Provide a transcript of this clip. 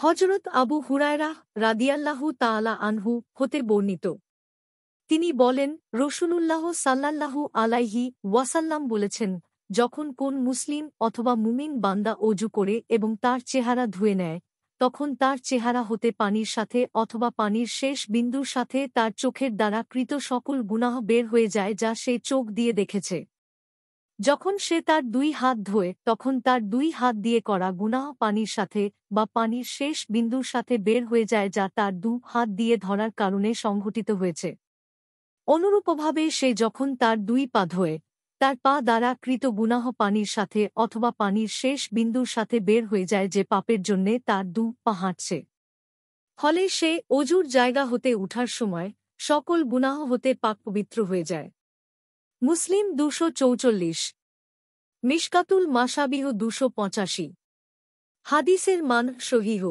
হযরত আবু হুরায়রা রাদিয়াল্লাহু তাআলা আনহু হতে বর্ণিত। তিনি বলেন, রাসূলুল্লাহ সাল্লাল্লাহু আলাইহি ওয়াসাল্লাম বলেছেন, যখন কোন মুসলিম অথবা মুমিন বান্দা ওযু করে এবং তার চেহারা ধুয়ে নেয়, তখন তার চেহারা হতে পানির সাথে অথবা পানির শেষ বিন্দুর সাথে তার চোখের দ্বারা কৃত সকল গুনাহ বের হয়ে যায় যা সে চোখ দিয়ে দেখেছে। যখন সে তার দুই হাত ধোয় তখন তার দুই হাত দিয়ে করা গুনাহ পানির সাথে বা পানির শেষ বিন্দুর সাথে বের হয়ে যায় যা তার দু হাত দিয়ে ধরার কারণে সংঘটিত হয়েছে। অনুরূপভাবে সে যখন তার দুই পা ধোয়, তার পা দ্বারা কৃত গুনাহ পানির সাথে অথবা পানির শেষ বিন্দুর সাথে বের হয়ে যায় যে পাপের জন্যে তার দু পা হাঁটছে। ফলে সে অজুর জায়গা হতে উঠার সময় সকল গুনাহ হতে পাক পবিত্র হয়ে যায়। মুসলিম ২৪৪, মিশকাতুল মাসাবিহ ২৮৫। হাদিসের মান সহিহ।